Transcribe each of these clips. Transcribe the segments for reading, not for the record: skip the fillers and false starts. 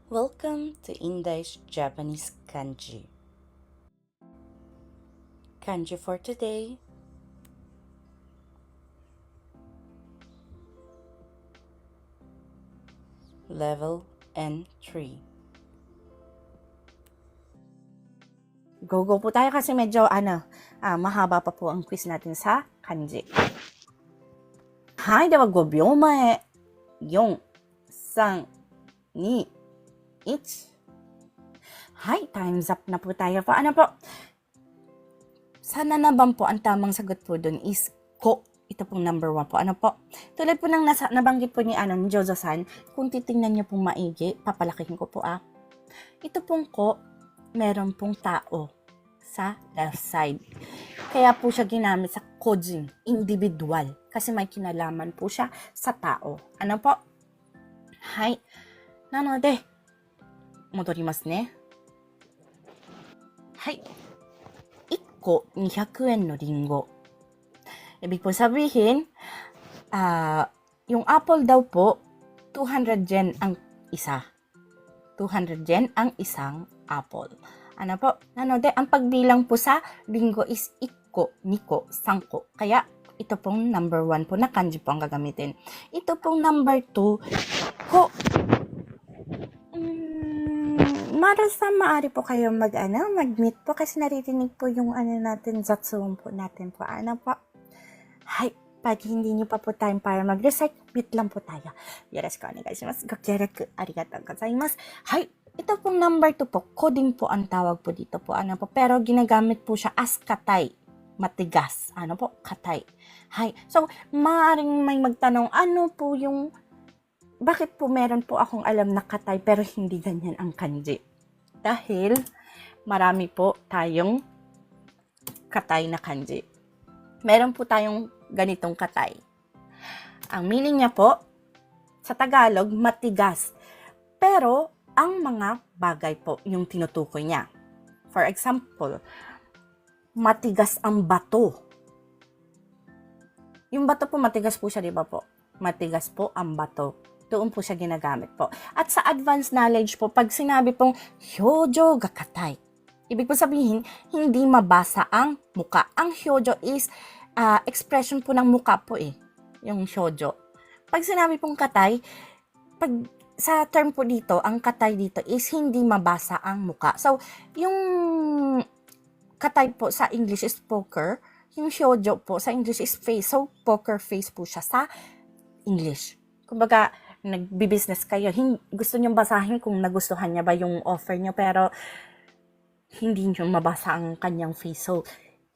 Welcome to Indai's Japanese Kanji. Kanji for today. Level N3. Go po tayo kasi medyo mahaba pa po ang quiz natin sa kanji. はい、では5秒前。4、3、2、1。はい、time's up na po tayo po. Ano po? Sana naman po ang tamang sagot po dun is ko. Ito pong number 1 po. Ano po? Tulad po ng nabanggit po ni Jozo-san, kung titingnan niyo pong maigi, papalakihin ko po Ito pong ko, meron pong tao sa left side. Kaya po siya ginamit sa kojin, individual, kasi may kinalaman po siya sa tao. Ano po? Hai. Nanode, modorimasu ne. Hai. 1個200円のリンゴ. Ibig po sabihin, yung apple daw po, 200 yen ang isa. 200 yen ang isang apple. Ano po? Nanode, ang pagbilang po sa linggo is 1個, 2個, 3個. Kaya, ito pong number 1 po na kanji po ang gagamitin. Ito pong number 2, ko. Marasan maaari po kayo mag-meet po kasi naririnig po yung natin, zatsuon po natin po. Ano po? Hai. Pag hindi nyo pa po time para mag-recite, meet lang po tayo. Yoroshiku onegaishimasu. Go協力arigatou gozaimasu. Hai. Ito pong number 2 po, coding po ang tawag po dito po. Ano po? Pero ginagamit po siya as katay. Matigas. Ano po? Katay. Hai. So, maaaring may magtanong, bakit po meron po akong alam na katay pero hindi ganyan ang kanji? Dahil marami po tayong katay na kanji. Meron po tayong ganitong katay. Ang meaning niya po, sa Tagalog, matigas. Pero, ang mga bagay po yung tinutukoy niya. For example, matigas ang bato. Yung bato po, matigas po siya, di ba po? Matigas po ang bato. Doon po siya ginagamit po. At sa advanced knowledge po, pag sinabi pong hyojo ga katay, ibig po sabihin, hindi mabasa ang muka. Ang hyojo is expression po ng muka po yung hyojo. Pag sinabi pong katay, pag sa term po dito, ang katay dito is hindi mabasa ang muka. So, yung katay po sa English is poker, yung hyojo po sa English is face. So, poker face po siya sa English. Kumbaga, nagbi-business kayo, gusto nyo basahin kung nagustuhan niya ba yung offer nyo, pero hindi nyo mabasa ang kanyang face. So,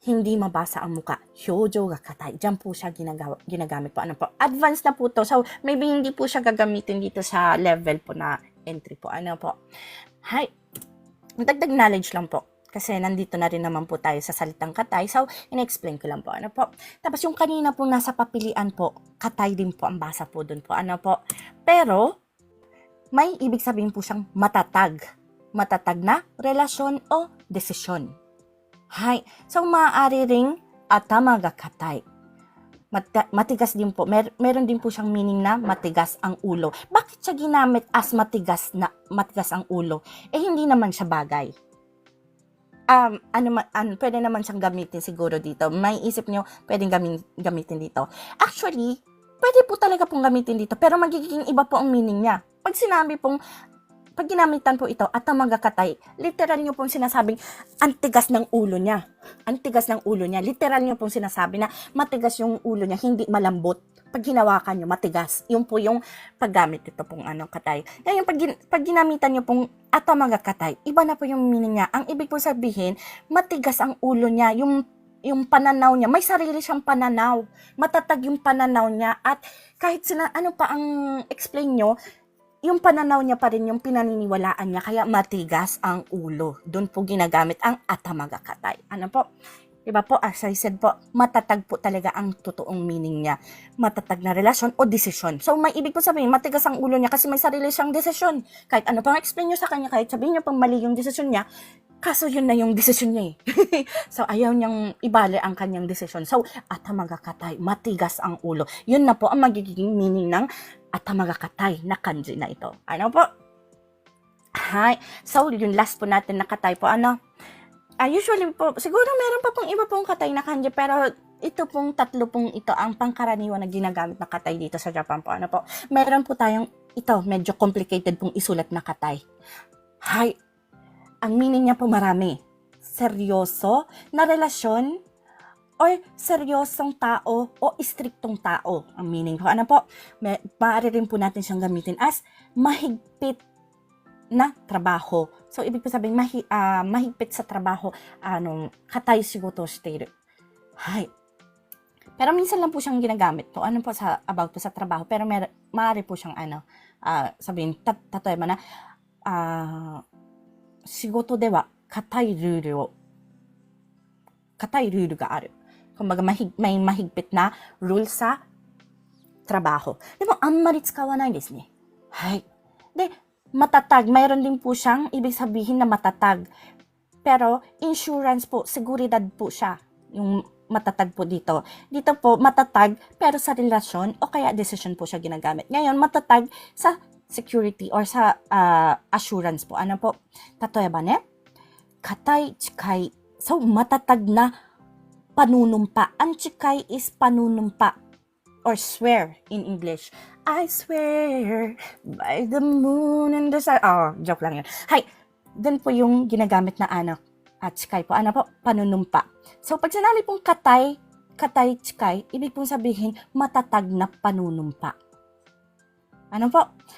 hindi mabasa ang muka. Hyojo ga katay. Diyan po siya ginagamit po. Ano po? Advanced na po to. So, maybe hindi po siya gagamitin dito sa level po na entry po. Ano po? Hi. Dagdag knowledge lang po. Kasi nandito na rin naman po tayo sa salitang katay. So, in-explain ko lang po. Ano po? Tapos yung kanina po nasa papilian po, katay din po ang basa po dun po. Ano po? Pero, may ibig sabihin po siyang matatag. Matatag na relasyon o desisyon. Hai. So, maaari ring atama ga katay. Matigas din po. Meron din po siyang meaning na matigas ang ulo. Bakit siya ginamit as matigas ang ulo? Hindi naman siya bagay. Pwede naman siyang gamitin siguro dito. May isip nyo, pwedeng gamitin dito. Actually, pwede po talaga pong gamitin dito, pero magiging iba po ang meaning niya. Pag ginamitan po ito, atama ga katay, literal nyo pong sinasabing, antigas ng ulo niya. Antigas ng ulo niya. Literal nyo pong sinasabi na matigas yung ulo niya, hindi malambot. Pag hinawakan nyo, matigas. Yun po yung paggamit ito pong katay. Ngayon, pag ginamitan nyo pong atama ga katay, iba na po yung meaning niya. Ang ibig po sabihin, matigas ang ulo niya, yung pananaw niya, may sarili siyang pananaw. Matatag yung pananaw niya at kahit ano pa ang explain nyo, yung pananaw niya pa rin yung pinaniniwalaan niya, kaya matigas ang ulo. Doon po ginagamit ang atama ga katay. Ano po? Diba po, as I said po, matatag po talaga ang totoong meaning niya. Matatag na relasyon o desisyon. So, may ibig po sabihin, matigas ang ulo niya kasi may sarili siyang desisyon. Kahit ano pang explain nyo sa kanya, kahit sabihin nyo pang mali yung desisyon niya, kaso yun na yung desisyon niya So, ayaw niyang ibali ang kanyang desisyon. So, atama ga katay, matigas ang ulo. Yun na po ang magiging meaning ng atama ga katay na kanji na ito. Ano po? Hi. So, yung last po natin na katay po, usually po, siguro meron pa pong iba pong katay na kanji, pero ito pong tatlo pong ito ang pangkaraniwan na ginagamit na katay dito sa Japan po. Meron po tayong ito, medyo complicated pong isulat na katay. Hi. Ang meaning niya po marami. Seryoso na relasyon or seryosong tao o istriktong tao ang meaning po. Maaari rin po natin siyang gamitin as mahigpit na trabaho. So, ibig po sabihin, mahigpit sa trabaho, katay shigoto shiteiru. Hay. Pero minsan lang po siyang ginagamit po. About po sa trabaho. Pero maaari po siyang, sabihin, tatoeba na, shigoto de wa katay rule ga aru. Kumbaga, may mahigpit na rule sa trabaho. Demo, anmari tsukawanai desu ne. Hay. De, matatag. Mayroon din po siyang ibig sabihin na matatag. Pero, insurance po, seguridad po siya. Yung matatag po dito. Dito po, matatag, pero sa relasyon o kaya decision po siya ginagamit. Ngayon, matatag sa security or sa assurance po. Tatoeba ne, katay chikay. So, matatag na panunumpa. Ang chikay is panunumpa or swear in English. I swear by the moon and the sun. Joke lang yun. Hay, dun po yung ginagamit na at chikay po. Panunumpa. So, pag sinabi pong katay chikay, ibig pong sabihin matatag na panunumpa.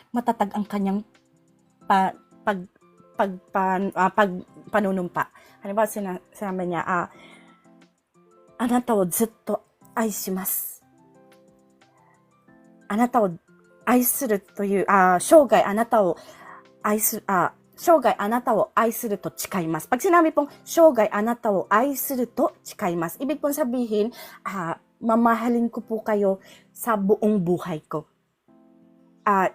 Matatag ang kanyang panunumpa. Sinabi niya, anata wo zutto aishimasu. Anata wo aisuru toいう、生涯あなたを愛する、生涯あなたを愛すると誓います. Pag sinabi pong, 生涯あなたを愛すると誓います. Ibig pong sabihin, mamahalin ko po kayo sa buong buhay ko.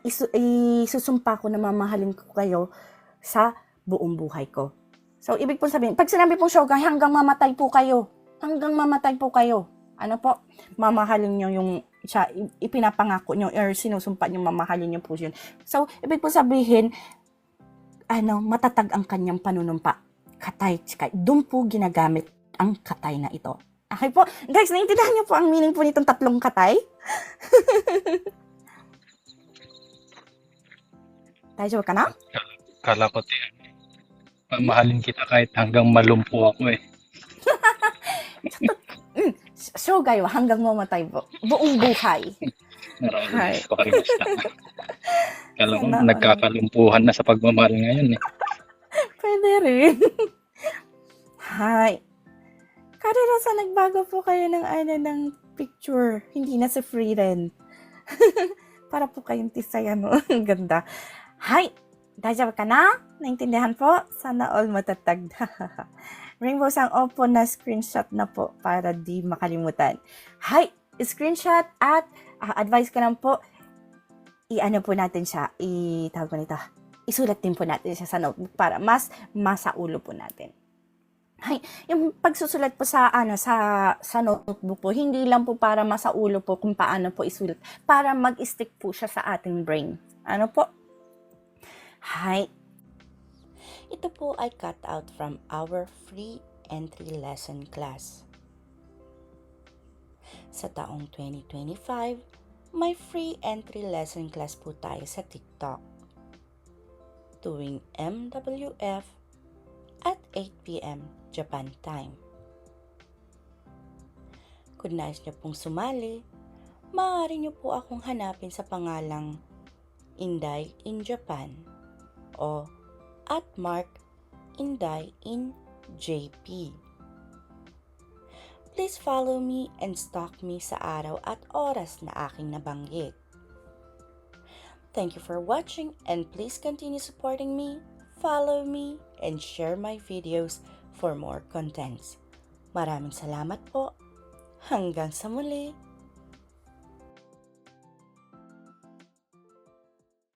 Isusumpa ko na mamahalin ko kayo sa buong buhay ko. So, ibig pong sabihin, pag sinabi pong shogai, hanggang mamatay po kayo. Hanggang mamatay po kayo. Mamahalin nyo yung siya, ipinapangako nyo or sinusumpa nyo, mamahalin nyo po yun. So, ibig pong sabihin, matatag ang kanyang panunumpa. Katay chikay. Doon po ginagamit ang katay na ito. Okay po. Guys, naiintindihan niyo po ang meaning po nitong tatlong katay? Daijoubu ka na? Kala ko mamahalin kita kahit hanggang malumpo ako eh. Shogai wa hanggang mamatay po. Buong buhay. Maraming pakimusta. Kala ko nagkakalumpuhan na sa pagmamahal ngayon eh. Pwede rin. Hi. Karera nagbago po kayo ng picture. Hindi na si Freeden. Para po kayong tisay, Ang ganda. Hi. Daijoubu ka na? Naintindihan po? Sana all matatag. Rainbow sang opo na screenshot na po para di makalimutan. Hi. Screenshot at advice ko lang po, po natin siya, tawag ko nito, isulat din po natin siya sa notebook para mas masaulo po natin. Hay, yung pagsusulat po sa notebook po, hindi lang po para masaulo po kung paano po isulat, para mag-stick po siya sa ating brain. Hay. Ito po ay cut out from our free entry lesson class. Sa taong 2025, may free entry lesson class po tayo sa TikTok tuwing MWF at 8 p.m. Japan time. Kung nais niyo pong sumali, maaari niyo po akong hanapin sa pangalang Inday in Japan o @Inday in JP. Please follow me and stalk me sa araw at oras na aking nabanggit. Thank you for watching and please continue supporting me, follow me, and share my videos for more contents. Maraming salamat po. Hanggang sa muli.